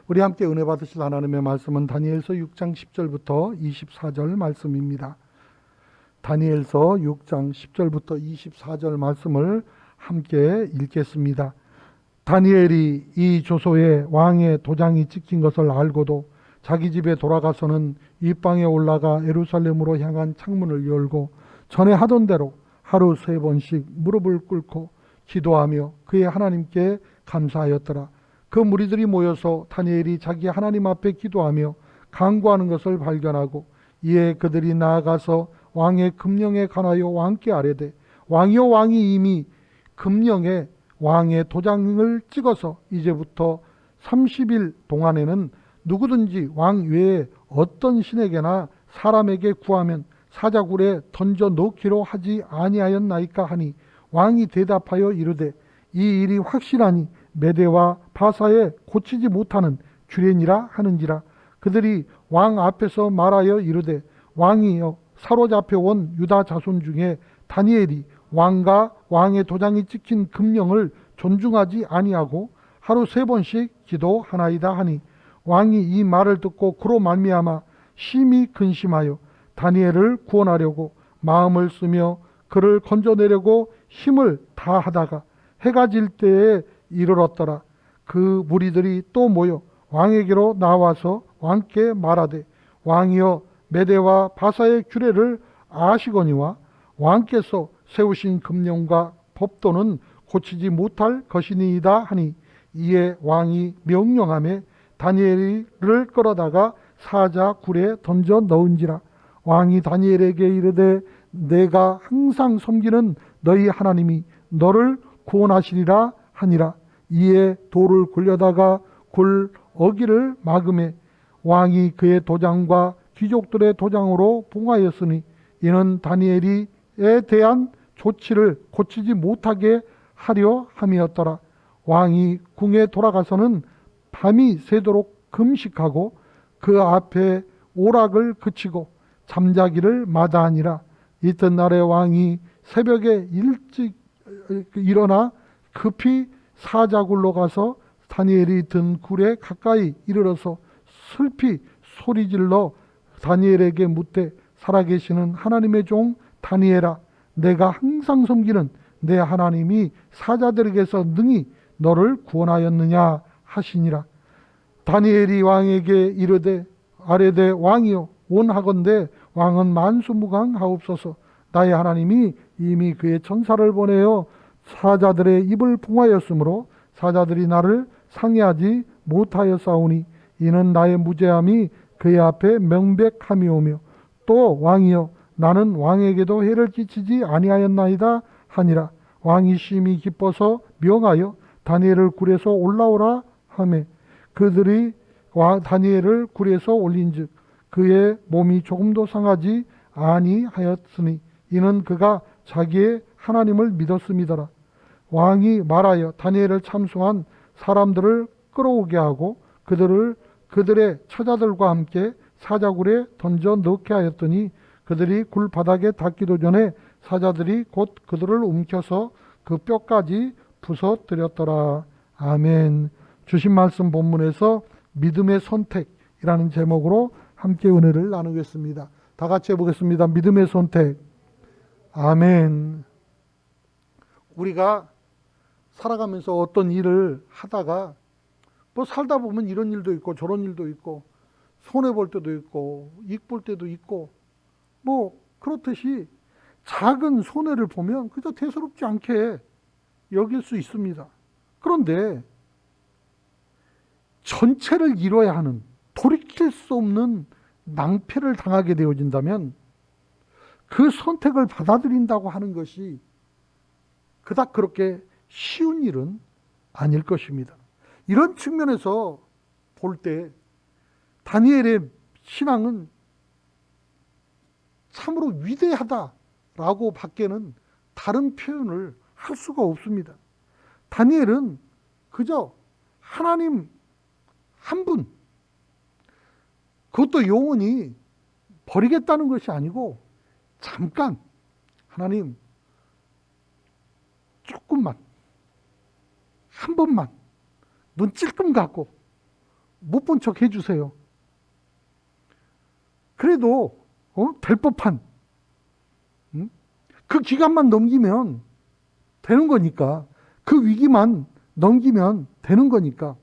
우리 함께 은혜 받으실 하나님의 말씀은 다니엘서 6장 10절부터 24절 말씀입니다. 다니엘서 6장 10절부터 24절 말씀을 함께 읽겠습니다. 다니엘이 이 조서에 왕의 도장이 찍힌 것을 알고도 자기 집에 돌아가서는 윗방에 올라가 예루살렘으로 향한 창문을 열고 전에 하던 대로 하루 3번씩 무릎을 꿇고 기도하며 그의 하나님께 감사하였더라. 그 무리들이 모여서 다니엘이 자기 하나님 앞에 기도하며 간구하는 것을 발견하고 이에 그들이 나아가서 왕의 금령에 관하여 왕께 아뢰되 왕이여 왕이 이미 금령에 왕의 도장을 찍어서 이제부터 30일 동안에는 누구든지 왕 외에 어떤 신에게나 사람에게 구하면 사자굴에 던져 넣기로 하지 아니하였나이까 하니 왕이 대답하여 이르되 이 일이 확실하니 메대와 바사에 고치지 못하는 주례니라 하는지라. 그들이 왕 앞에서 말하여 이르되 왕이여 사로잡혀 온 유다 자손 중에 다니엘이 왕과 왕의 도장이 찍힌 금령을 존중하지 아니하고 하루 3번씩 기도하나이다 하니 왕이 이 말을 듣고 그로 말미암아 심히 근심하여 다니엘을 구원하려고 마음을 쓰며 그를 건져내려고 힘을 다하다가 해가 질 때에 이르렀더라. 그 무리들이 또 모여 왕에게로 나와서 왕께 말하되 왕이여 메대와 바사의 규례를 아시거니와 왕께서 세우신 금령과 법도는 고치지 못할 것이니이다 하니 이에 왕이 명령하며 다니엘을 끌어다가 사자굴에 던져 넣은지라. 왕이 다니엘에게 이르되 내가 항상 섬기는 너희 하나님이 너를 구원하시리라 하니라. 이에 돌을 굴려다가 굴 어기를 막음에 왕이 그의 도장과 귀족들의 도장으로 봉하였으니 이는 다니엘에 대한 조치를 고치지 못하게 하려 함이었더라. 왕이 궁에 돌아가서는 밤이 새도록 금식하고 그 앞에 오락을 그치고 잠자기를 마다하니라. 이튿날에 왕이 새벽에 일찍 일어나 급히 사자굴로 가서 다니엘이 든 굴에 가까이 이르러서 슬피 소리질러 다니엘에게 묻되 살아계시는 하나님의 종 다니엘아 내가 항상 섬기는 내 하나님이 사자들에게서 능히 너를 구원하였느냐 하시니라. 다니엘이 왕에게 이르되 아뢰되 왕이여 원하건대 왕은 만수무강하옵소서. 나의 하나님이 이미 그의 천사를 보내어 사자들의 입을 봉하였으므로 사자들이 나를 상해하지 못하였사오니 이는 나의 무죄함이 그의 앞에 명백함이오며 또 왕이여 나는 왕에게도 해를 끼치지 아니하였나이다 하니라. 왕이 심히 기뻐서 명하여 다니엘을 굴에서 올라오라 하매 그들이 다니엘을 굴에서 올린즉 그의 몸이 조금도 상하지 아니하였으니 이는 그가 자기의 하나님을 믿었음이더라. 왕이 말하여 다니엘을 참수한 사람들을 끌어오게 하고 그들의 처자들과 함께 사자굴에 던져 넣게 하였더니 그들이 굴 바닥에 닿기도 전에 사자들이 곧 그들을 움켜서 그 뼈까지 부서뜨렸더라. 아멘. 주신 말씀 본문에서 믿음의 선택이라는 제목으로 함께 은혜를 나누겠습니다. 다 같이 해보겠습니다. 믿음의 선택. 아멘. 우리가 살아가면서 어떤 일을 하다가 뭐 살다 보면 이런 일도 있고 저런 일도 있고 손해볼 때도 있고 이익 볼 때도 있고 뭐 그렇듯이 작은 손해를 보면 그저 대수롭지 않게 여길 수 있습니다. 그런데 전체를 이뤄야 하는 돌이킬 수 없는 낭패를 당하게 되어진다면 그 선택을 받아들인다고 하는 것이 그닥 그렇게 쉬운 일은 아닐 것입니다. 이런 측면에서 볼 때 다니엘의 신앙은 참으로 위대하다라고 밖에는 다른 표현을 할 수가 없습니다. 다니엘은 그저 하나님 한 분, 그것도 영원히 버리겠다는 것이 아니고 잠깐 하나님 조금만 한 번만 눈 찔끔 감고 못 본 척 해주세요. 그래도 될 법한 그 기간만 넘기면 되는 거니까, 그 위기만 넘기면 되는 거니까,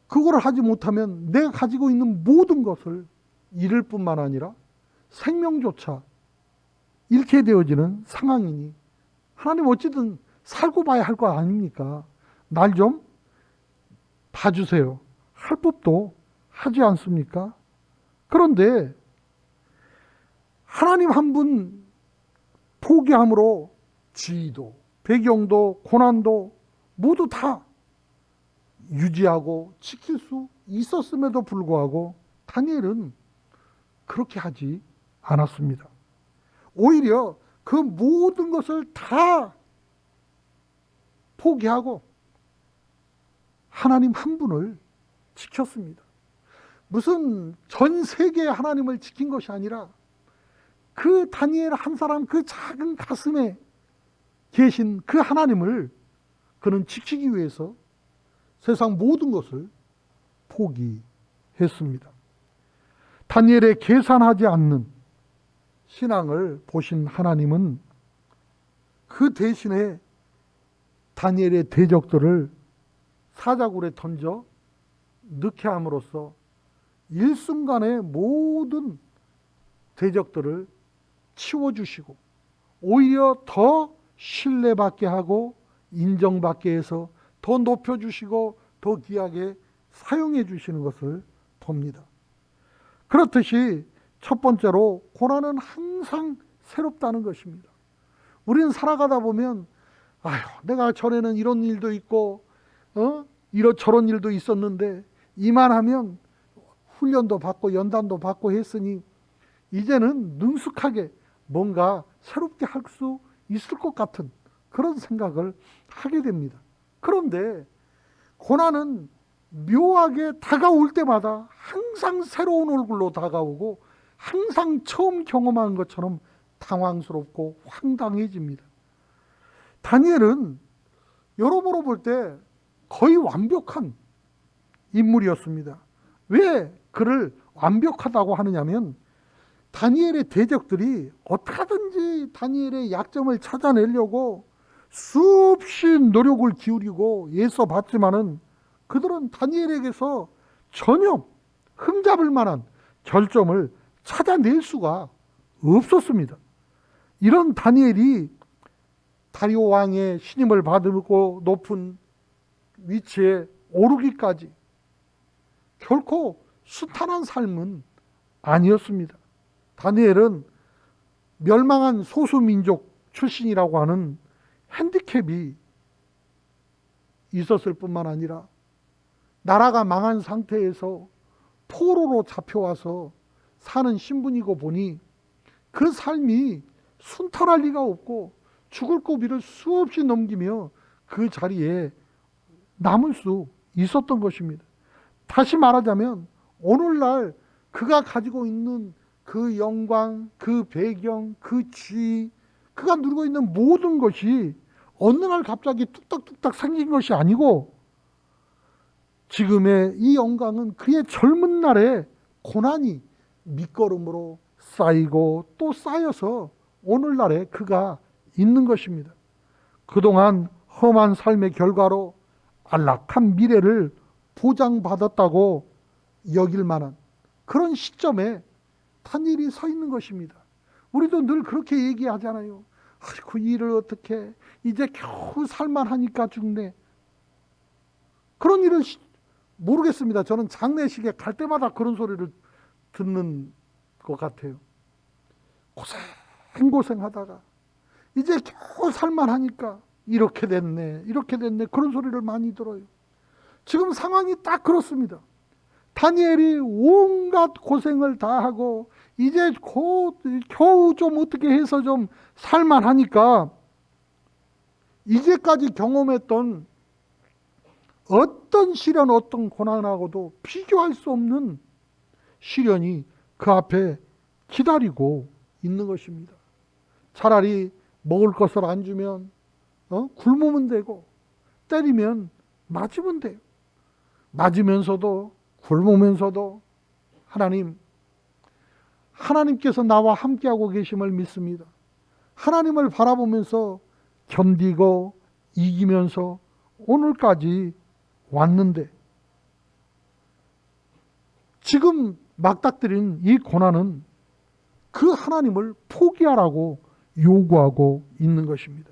그거를 하지 못하면 내가 가지고 있는 모든 것을 잃을 뿐만 아니라 생명조차 잃게 되어지는 상황이니 하나님 어찌든 살고 봐야 할 거 아닙니까? 날 좀 봐주세요. 할 법도 하지 않습니까? 그런데 하나님 한 분 포기함으로 지위도, 배경도, 고난도 모두 다 유지하고 지킬 수 있었음에도 불구하고 다니엘은 그렇게 하지 않았습니다. 오히려 그 모든 것을 다 포기하고 하나님 한 분을 지켰습니다. 무슨 전 세계의 하나님을 지킨 것이 아니라 그 다니엘 한 사람 그 작은 가슴에 계신 그 하나님을 그는 지키기 위해서 세상 모든 것을 포기했습니다. 다니엘의 계산하지 않는 신앙을 보신 하나님은 그 대신에 다니엘의 대적들을 사자굴에 던져 넣게 함으로써 일순간에 모든 대적들을 치워주시고 오히려 더 신뢰받게 하고 인정받게 해서 더 높여주시고 더 귀하게 사용해 주시는 것을 봅니다. 그렇듯이 첫 번째로 고난은 항상 새롭다는 것입니다. 우리는 살아가다 보면 내가 전에는 이런 일도 있고 저런 일도 있었는데 이만하면 훈련도 받고 연단도 받고 했으니 이제는 능숙하게 뭔가 새롭게 할 수 있을 것 같은 그런 생각을 하게 됩니다. 그런데 고난은 묘하게 다가올 때마다 항상 새로운 얼굴로 다가오고 항상 처음 경험한 것처럼 당황스럽고 황당해집니다. 다니엘은 여러모로 볼 때 거의 완벽한 인물이었습니다. 왜 그를 완벽하다고 하느냐면 다니엘의 대적들이 어떻게든지 다니엘의 약점을 찾아내려고 수없이 노력을 기울이고 애써봤지만은 그들은 다니엘에게서 전혀 흠잡을 만한 결점을 찾아낼 수가 없었습니다. 이런 다니엘이 다리오 왕의 신임을 받고 높은 위치에 오르기까지 결코 순탄한 삶은 아니었습니다. 다니엘은 멸망한 소수민족 출신이라고 하는 핸디캡이 있었을 뿐만 아니라 나라가 망한 상태에서 포로로 잡혀와서 사는 신분이고 보니 그 삶이 순탄할 리가 없고 죽을 고비를 수없이 넘기며 그 자리에 남을 수 있었던 것입니다. 다시 말하자면 오늘날 그가 가지고 있는 그 영광, 그 배경, 그 지위, 그가 누리고 있는 모든 것이 어느 날 갑자기 뚝딱뚝딱 생긴 것이 아니고 지금의 이 영광은 그의 젊은 날에 고난이 밑거름으로 쌓이고 또 쌓여서 오늘날에 그가 있는 것입니다. 그동안 험한 삶의 결과로 안락한 미래를 보장받았다고 여길 만한 그런 시점에 다니엘이 서 있는 것입니다. 우리도 늘 그렇게 얘기하잖아요. 그 일을 어떻게 이제 겨우 살만하니까 죽네. 그런 일을 모르겠습니다. 저는 장례식에 갈 때마다 그런 소리를 듣는 것 같아요. 고생하다가 이제 겨우 살만하니까 이렇게 됐네, 이렇게 됐네, 그런 소리를 많이 들어요. 지금 상황이 딱 그렇습니다. 다니엘이 온갖 고생을 다 하고 이제 겨우 좀 어떻게 해서 좀 살만하니까 이제까지 경험했던 어떤 시련, 어떤 고난하고도 비교할 수 없는 시련이 그 앞에 기다리고 있는 것입니다. 차라리 먹을 것을 안 주면 굶으면 되고 때리면 맞으면 돼요. 낮으면서도 굶으면서도 하나님께서 나와 함께하고 계심을 믿습니다. 하나님을 바라보면서 견디고 이기면서 오늘까지 왔는데 지금 막닥뜨린 이 고난은 그 하나님을 포기하라고 요구하고 있는 것입니다.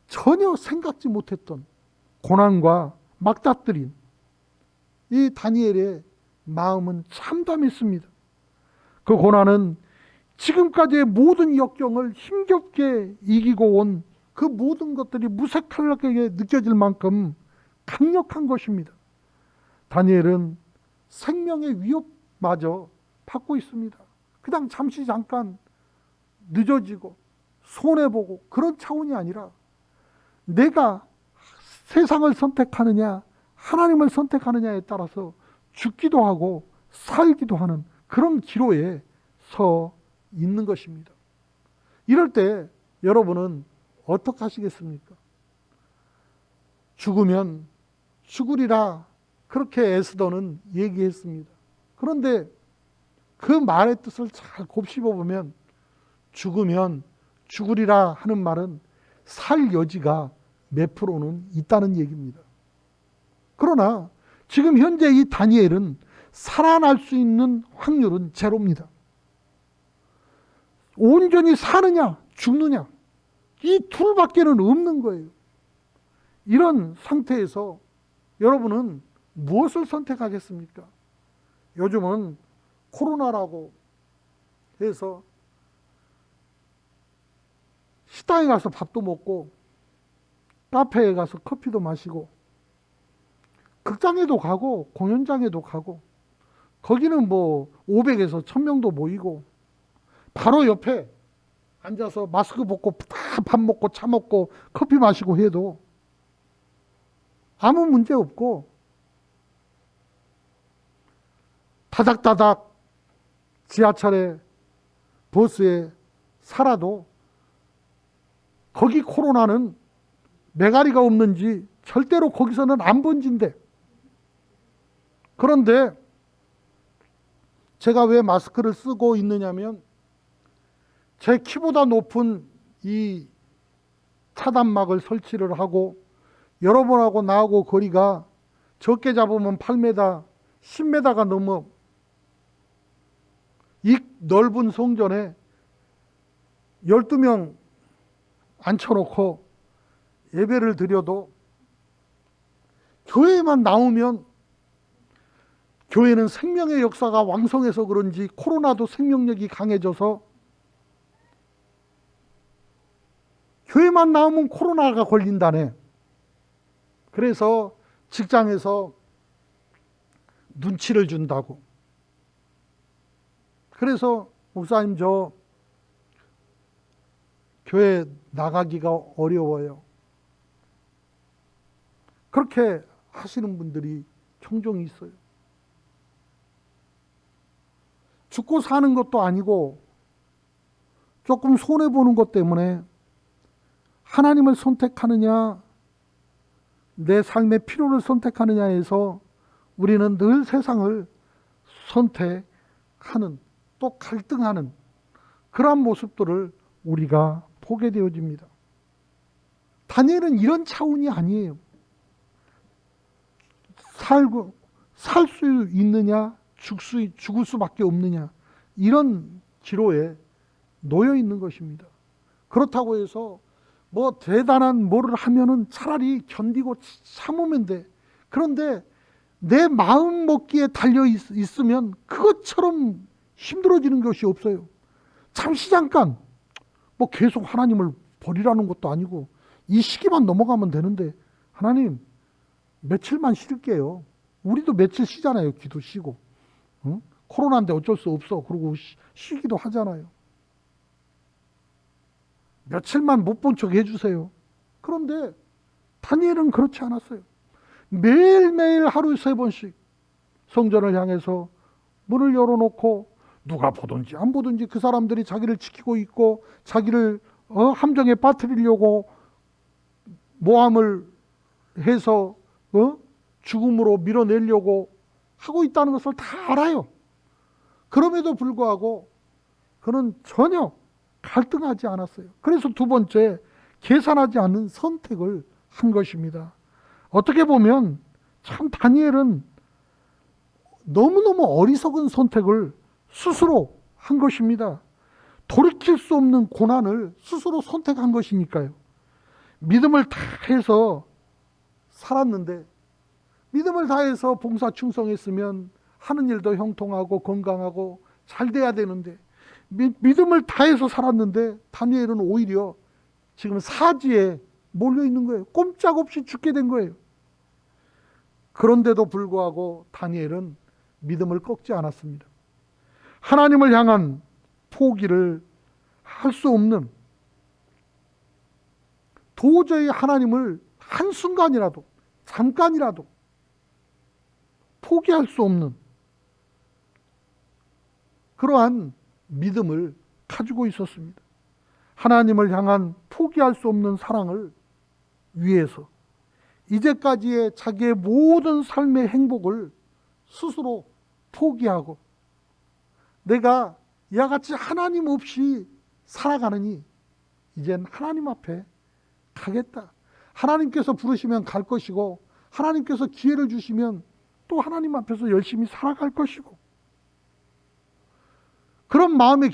전혀 생각지 못했던 고난과 막닥뜨린 이 다니엘의 마음은 참담했습니다. 그 고난은 지금까지의 모든 역경을 힘겹게 이기고 온 그 모든 것들이 무색하게 느껴질 만큼 강력한 것입니다. 다니엘은 생명의 위협마저 받고 있습니다. 그냥 잠깐 늦어지고 손해보고 그런 차원이 아니라 내가 세상을 선택하느냐 하나님을 선택하느냐에 따라서 죽기도 하고 살기도 하는 그런 기로에 서 있는 것입니다. 이럴 때 여러분은 어떻게 하시겠습니까? 죽으면 죽으리라 그렇게 에스더는 얘기했습니다. 그런데 그 말의 뜻을 잘 곱씹어보면 죽으면 죽으리라 하는 말은 살 여지가 몇 프로는 있다는 얘기입니다. 그러나 지금 현재 이 다니엘은 살아날 수 있는 확률은 제로입니다. 온전히 사느냐 죽느냐 이 둘밖에는 없는 거예요. 이런 상태에서 여러분은 무엇을 선택하겠습니까? 요즘은 코로나라고 해서 식당에 가서 밥도 먹고 카페에 가서 커피도 마시고 극장에도 가고 공연장에도 가고 거기는 뭐 500에서 1000명도 모이고 바로 옆에 앉아서 마스크 벗고 다 밥 먹고 차 먹고 커피 마시고 해도 아무 문제 없고 다닥다닥 지하철에 버스에 살아도 거기 코로나는 매가리가 없는지 절대로 거기서는 안 번진대. 그런데 제가 왜 마스크를 쓰고 있느냐면 제 키보다 높은 이 차단막을 설치를 하고 여러분하고 나하고 거리가 적게 잡으면 8m, 10m가 넘어 이 넓은 성전에 12명 앉혀놓고 예배를 드려도 교회에만 나오면 교회는 생명의 역사가 왕성해서 그런지 코로나도 생명력이 강해져서 교회만 나오면 코로나가 걸린다네. 그래서 직장에서 눈치를 준다고. 그래서 목사님 저 교회 나가기가 어려워요. 그렇게 하시는 분들이 종종 있어요. 죽고 사는 것도 아니고 조금 손해보는 것 때문에 하나님을 선택하느냐 내 삶의 필요를 선택하느냐에서 우리는 늘 세상을 선택하는 또 갈등하는 그러한 모습들을 우리가 보게 되어집니다. 다니엘은 이런 차원이 아니에요. 살 수 있느냐 죽을 수밖에 없느냐 이런 기로에 놓여 있는 것입니다. 그렇다고 해서 뭐 대단한 뭐를 하면은 차라리 견디고 참으면 돼. 그런데 내 마음 먹기에 달려 있으면 그것처럼 힘들어지는 것이 없어요. 잠깐 뭐 계속 하나님을 버리라는 것도 아니고 이 시기만 넘어가면 되는데 하나님 며칠만 쉴게요. 우리도 며칠 쉬잖아요. 기도 쉬고. 응? 코로나인데 어쩔 수 없어. 그러고 쉬기도 하잖아요. 며칠만 못 본 척 해주세요. 그런데 다니엘은 그렇지 않았어요. 매일매일 하루 3번씩 성전을 향해서 문을 열어놓고 누가 보든지 안 보든지 그 사람들이 자기를 지키고 있고 자기를 함정에 빠뜨리려고 모함을 해서 죽음으로 밀어내려고 하고 있다는 것을 다 알아요. 그럼에도 불구하고 그는 전혀 갈등하지 않았어요. 그래서 두 번째, 계산하지 않는 선택을 한 것입니다. 어떻게 보면 참 다니엘은 너무너무 어리석은 선택을 스스로 한 것입니다. 돌이킬 수 없는 고난을 스스로 선택한 것이니까요. 믿음을 다해서 살았는데, 믿음을 다해서 봉사 충성했으면 하는 일도 형통하고 건강하고 잘 돼야 되는데, 믿음을 다해서 살았는데 다니엘은 오히려 지금 사지에 몰려 있는 거예요. 꼼짝없이 죽게 된 거예요. 그런데도 불구하고 다니엘은 믿음을 꺾지 않았습니다. 하나님을 향한 포기를 할 수 없는, 도저히 하나님을 한순간이라도, 잠깐이라도 포기할 수 없는 그러한 믿음을 가지고 있었습니다. 하나님을 향한 포기할 수 없는 사랑을 위해서 이제까지의 자기의 모든 삶의 행복을 스스로 포기하고, 내가 이와 같이 하나님 없이 살아가느니 이젠 하나님 앞에 가겠다. 하나님께서 부르시면 갈 것이고, 하나님께서 기회를 주시면 또 하나님 앞에서 열심히 살아갈 것이고, 그런 마음의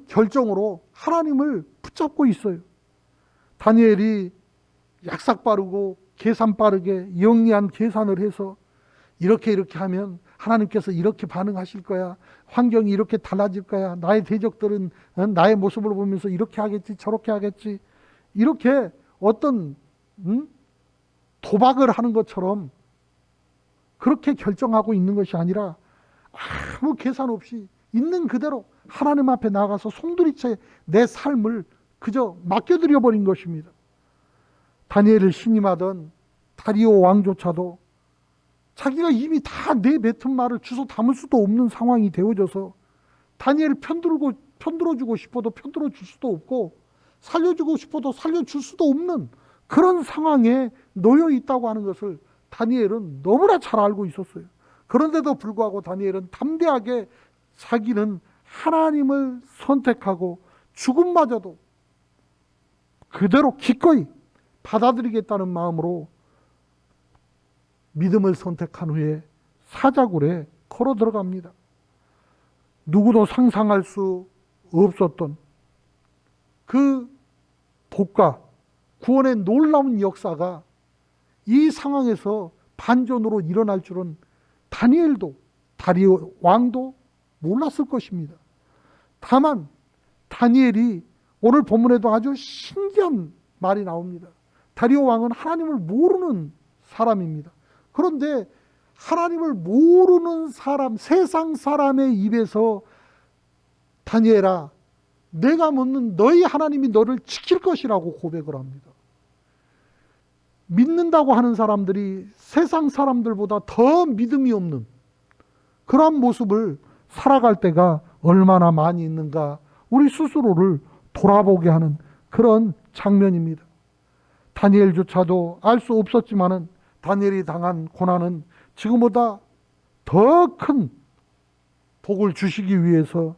결정으로 하나님을 붙잡고 있어요. 다니엘이 약삭 빠르고 계산 빠르게 영리한 계산을 해서 이렇게 하면 하나님께서 이렇게 반응하실 거야. 환경이 이렇게 달라질 거야. 나의 대적들은 나의 모습을 보면서 이렇게 하겠지, 저렇게 하겠지. 이렇게 어떤 도박을 하는 것처럼 그렇게 결정하고 있는 것이 아니라 아무 계산 없이 있는 그대로 하나님 앞에 나가서 송두리째 내 삶을 그저 맡겨드려 버린 것입니다. 다니엘을 신임하던 다리오 왕조차도 자기가 이미 다 내뱉은 말을 주워 담을 수도 없는 상황이 되어져서 다니엘을 편들어주고 싶어도 편들어줄 수도 없고, 살려주고 싶어도 살려줄 수도 없는 그런 상황에 놓여 있다고 하는 것을 다니엘은 너무나 잘 알고 있었어요. 그런데도 불구하고 다니엘은 담대하게 자기는 하나님을 선택하고 죽음마저도 그대로 기꺼이 받아들이겠다는 마음으로 믿음을 선택한 후에 사자굴에 걸어 들어갑니다. 누구도 상상할 수 없었던 그 복과 구원의 놀라운 역사가 이 상황에서 반전으로 일어날 줄은 다니엘도, 다리오 왕도 몰랐을 것입니다. 다만 다니엘이 오늘 본문에도 아주 신기한 말이 나옵니다. 다리오 왕은 하나님을 모르는 사람입니다. 그런데 하나님을 모르는 사람, 세상 사람의 입에서 다니엘아, 내가 묻는 너희 하나님이 너를 지킬 것이라고 고백을 합니다. 믿는다고 하는 사람들이 세상 사람들보다 더 믿음이 없는 그러한 모습을 살아갈 때가 얼마나 많이 있는가, 우리 스스로를 돌아보게 하는 그런 장면입니다. 다니엘조차도 알 수 없었지만은 다니엘이 당한 고난은 지금보다 더 큰 복을 주시기 위해서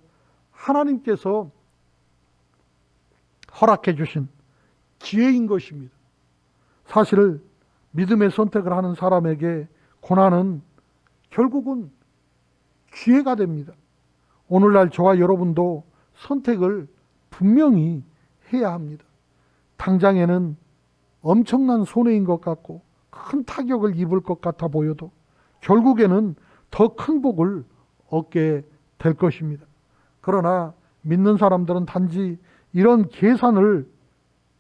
하나님께서 허락해 주신 기회인 것입니다. 사실 믿음의 선택을 하는 사람에게 고난은 결국은 기회가 됩니다. 오늘날 저와 여러분도 선택을 분명히 해야 합니다. 당장에는 엄청난 손해인 것 같고 큰 타격을 입을 것 같아 보여도 결국에는 더 큰 복을 얻게 될 것입니다. 그러나 믿는 사람들은 단지 이런 계산을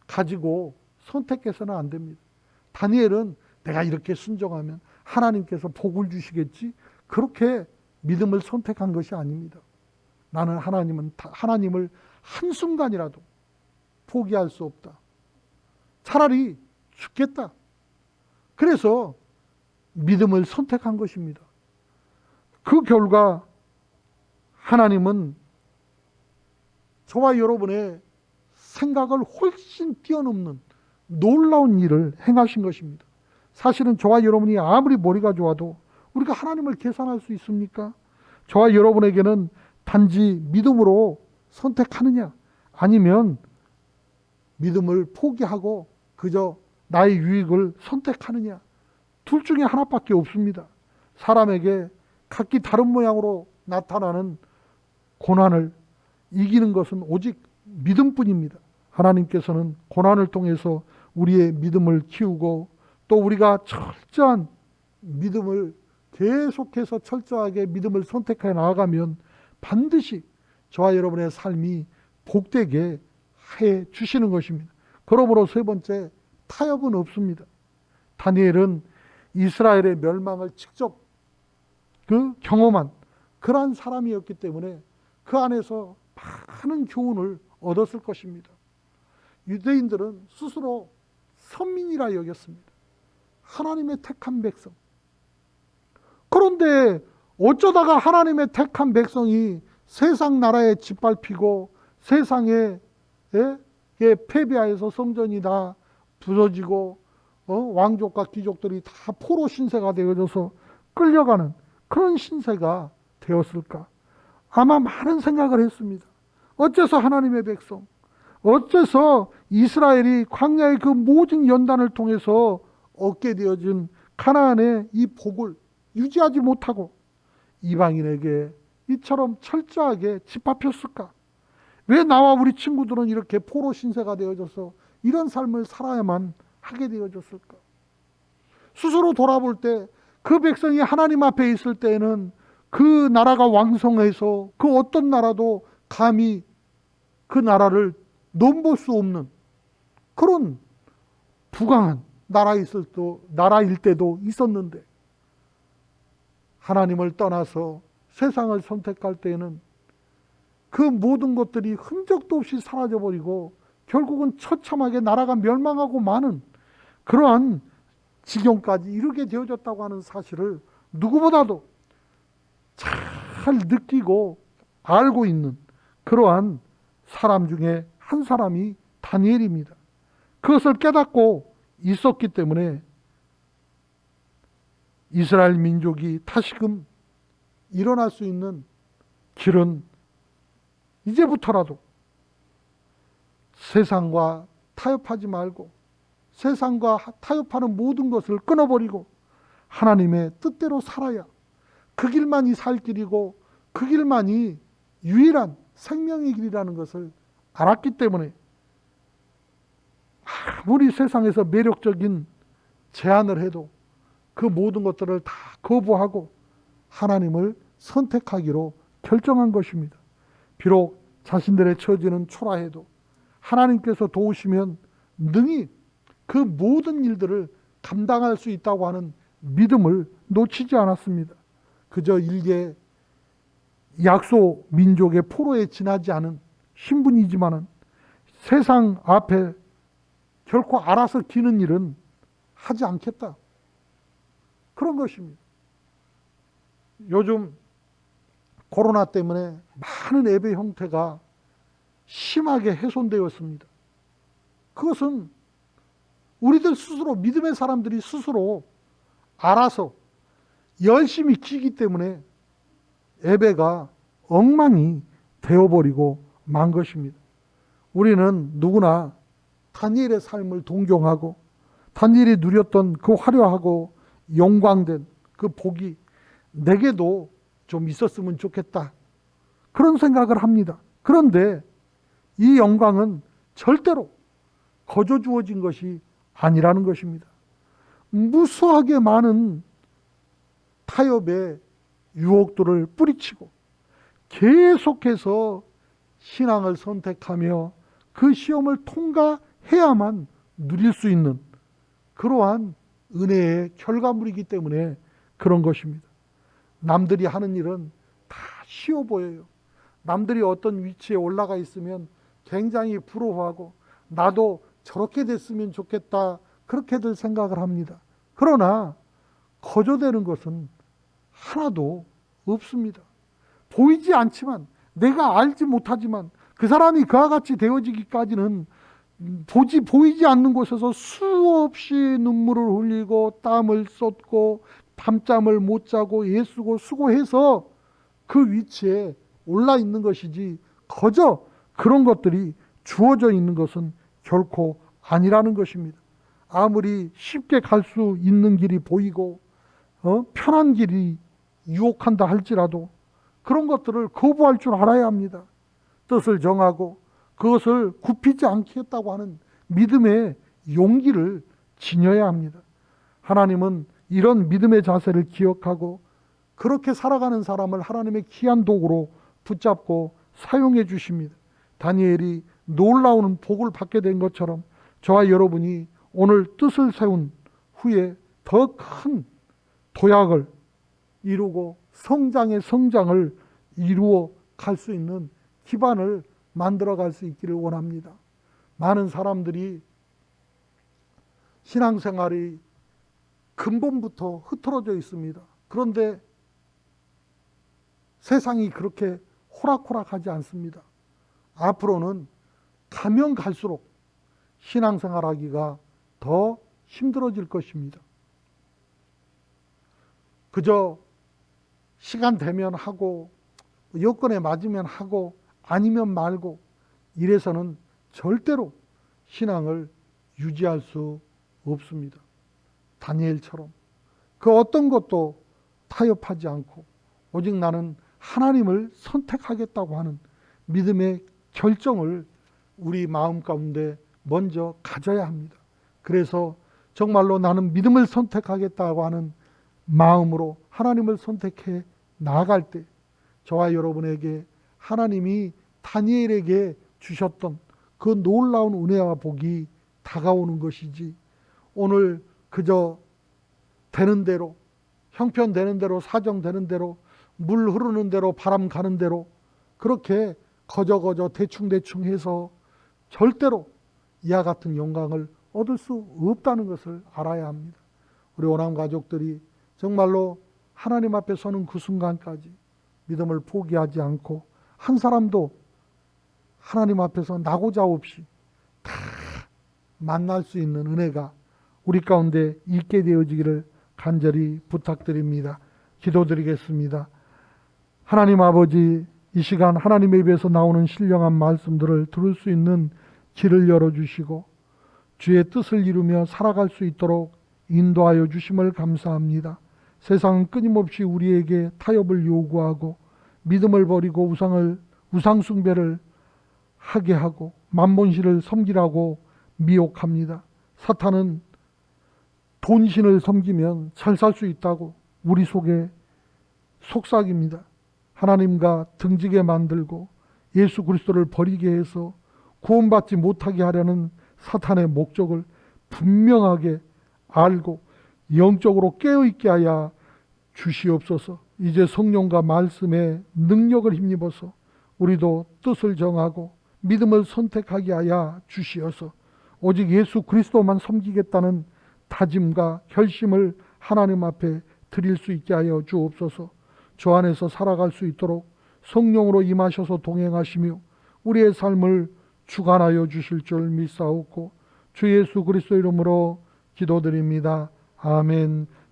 가지고 선택해서는 안 됩니다. 다니엘은 내가 이렇게 순종하면 하나님께서 복을 주시겠지, 그렇게 믿음을 선택한 것이 아닙니다. 나는 하나님을 한순간이라도 포기할 수 없다. 차라리 죽겠다. 그래서 믿음을 선택한 것입니다. 그 결과 하나님은 저와 여러분의 생각을 훨씬 뛰어넘는 놀라운 일을 행하신 것입니다. 사실은 저와 여러분이 아무리 머리가 좋아도 우리가 하나님을 계산할 수 있습니까? 저와 여러분에게는 단지 믿음으로 선택하느냐, 아니면 믿음을 포기하고 그저 나의 유익을 선택하느냐, 둘 중에 하나밖에 없습니다. 사람에게 각기 다른 모양으로 나타나는 고난을 이기는 것은 오직 믿음뿐입니다. 하나님께서는 고난을 통해서 우리의 믿음을 키우고, 또 우리가 철저한 믿음을 계속해서 철저하게 믿음을 선택해 나아가면 반드시 저와 여러분의 삶이 복되게 해 주시는 것입니다. 그러므로 세 번째, 타협은 없습니다. 다니엘은 이스라엘의 멸망을 직접 경험한 그러한 사람이었기 때문에 그 안에서 많은 교훈을 얻었을 것입니다. 유대인들은 스스로 선민이라 여겼습니다. 하나님의 택한 백성. 그런데 어쩌다가 하나님의 택한 백성이 세상 나라에 짓밟히고 세상에 패배하여서 성전이 다 부서지고 왕족과 귀족들이 다 포로 신세가 되어져서 끌려가는 그런 신세가 되었을까? 아마 많은 생각을 했습니다. 어째서 하나님의 백성, 어째서 이스라엘이 광야의 그 모든 연단을 통해서 얻게 되어진 가나안의 이 복을 유지하지 못하고 이방인에게 이처럼 철저하게 짓밟혔을까? 왜 나와 우리 친구들은 이렇게 포로 신세가 되어져서 이런 삶을 살아야만 하게 되어졌을까? 스스로 돌아볼 때 그 백성이 하나님 앞에 있을 때에는 그 나라가 왕성해서 그 어떤 나라도 감히 그 나라를 넘볼 수 없는 그런 부강한 나라일 때도 있었는데, 하나님을 떠나서 세상을 선택할 때에는 그 모든 것들이 흔적도 없이 사라져버리고 결국은 처참하게 나라가 멸망하고 마는 그러한 지경까지 이르게 되어졌다고 하는 사실을 누구보다도 잘 느끼고 알고 있는 그러한 사람 중에 한 사람이 다니엘입니다. 그것을 깨닫고 있었기 때문에 이스라엘 민족이 다시금 일어날 수 있는 길은 이제부터라도 세상과 타협하지 말고 세상과 타협하는 모든 것을 끊어버리고 하나님의 뜻대로 살아야 그 길만이 살 길이고 그 길만이 유일한 생명의 길이라는 것을 알았기 때문에 아무리 세상에서 매력적인 제안을 해도 그 모든 것들을 다 거부하고 하나님을 선택하기로 결정한 것입니다. 비록 자신들의 처지는 초라해도 하나님께서 도우시면 능히 그 모든 일들을 감당할 수 있다고 하는 믿음을 놓치지 않았습니다. 그저 일개 약소 민족의 포로에 지나지 않은 신분이지만은 세상 앞에 결코 알아서 기는 일은 하지 않겠다. 그런 것입니다. 요즘 코로나 때문에 많은 예배 형태가 심하게 훼손되었습니다. 그것은 우리들 스스로, 믿음의 사람들이 스스로 알아서 열심히 기기 때문에 예배가 엉망이 되어버리고 만 것입니다. 우리는 누구나 다니엘의 삶을 동경하고 다니엘이 누렸던 그 화려하고 영광된 그 복이 내게도 좀 있었으면 좋겠다, 그런 생각을 합니다. 그런데 이 영광은 절대로 거저 주어진 것이 아니라는 것입니다. 무수하게 많은 타협의 유혹들을 뿌리치고 계속해서 신앙을 선택하며 그 시험을 통과해야만 누릴 수 있는 그러한 은혜의 결과물이기 때문에 그런 것입니다. 남들이 하는 일은 다 쉬워 보여요. 남들이 어떤 위치에 올라가 있으면 굉장히 부러워하고 나도 저렇게 됐으면 좋겠다, 그렇게들 생각을 합니다. 그러나 거저되는 것은 하나도 없습니다. 보이지 않지만, 내가 알지 못하지만 그 사람이 그와 같이 되어지기까지는 보이지 않는 곳에서 수없이 눈물을 흘리고 땀을 쏟고 밤잠을 못 자고 애쓰고 수고해서 그 위치에 올라 있는 것이지, 거저 그런 것들이 주어져 있는 것은 결코 아니라는 것입니다. 아무리 쉽게 갈 수 있는 길이 보이고 편한 길이 유혹한다 할지라도 그런 것들을 거부할 줄 알아야 합니다. 뜻을 정하고 그것을 굽히지 않겠다고 하는 믿음의 용기를 지녀야 합니다. 하나님은 이런 믿음의 자세를 기억하고 그렇게 살아가는 사람을 하나님의 귀한 도구로 붙잡고 사용해 주십니다. 다니엘이 놀라운 복을 받게 된 것처럼 저와 여러분이 오늘 뜻을 세운 후에 더 큰 도약을 이루고 성장의 성장을 이루어 갈 수 있는 기반을 만들어 갈 수 있기를 원합니다. 많은 사람들이 신앙생활이 근본부터 흐트러져 있습니다. 그런데 세상이 그렇게 호락호락하지 않습니다. 앞으로는 가면 갈수록 신앙생활하기가 더 힘들어질 것입니다. 그저 시간 되면 하고 여건에 맞으면 하고 아니면 말고 이래서는 절대로 신앙을 유지할 수 없습니다. 다니엘처럼 그 어떤 것도 타협하지 않고 오직 나는 하나님을 선택하겠다고 하는 믿음의 결정을 우리 마음 가운데 먼저 가져야 합니다. 그래서 정말로 나는 믿음을 선택하겠다고 하는 마음으로 하나님을 선택해 나아갈 때 저와 여러분에게 하나님이 다니엘에게 주셨던 그 놀라운 은혜와 복이 다가오는 것이지, 오늘 그저 되는 대로, 형편되는 대로, 사정되는 대로, 물 흐르는 대로, 바람 가는 대로 그렇게 거저거저 대충대충 해서 절대로 이와 같은 영광을 얻을 수 없다는 것을 알아야 합니다. 우리 오남 가족들이 정말로 하나님 앞에 서는 그 순간까지 믿음을 포기하지 않고 한 사람도 하나님 앞에서 나고자 없이 다 만날 수 있는 은혜가 우리 가운데 있게 되어지기를 간절히 부탁드립니다. 기도드리겠습니다. 하나님 아버지, 이 시간 하나님의 입에서 나오는 신령한 말씀들을 들을 수 있는 길을 열어주시고 주의 뜻을 이루며 살아갈 수 있도록 인도하여 주심을 감사합니다. 세상은 끊임없이 우리에게 타협을 요구하고 믿음을 버리고 우상 숭배를 하게 하고 만몬신을 섬기라고 미혹합니다. 사탄은 돈신을 섬기면 잘 살 수 있다고 우리 속에 속삭입니다. 하나님과 등지게 만들고 예수 그리스도를 버리게 해서 구원받지 못하게 하려는 사탄의 목적을 분명하게 알고 영적으로 깨어있게 하여 주시옵소서. 이제 성령과 말씀의 능력을 힘입어서 우리도 뜻을 정하고 믿음을 선택하게 하여 주시어서 오직 예수 그리스도만 섬기겠다는 다짐과 결심을 하나님 앞에 드릴 수 있게 하여 주옵소서. 주 안에서 살아갈 수 있도록 성령으로 임하셔서 동행하시며 우리의 삶을 주관하여 주실 줄 믿사옵고 주 예수 그리스도 이름으로 기도드립니다. 아멘.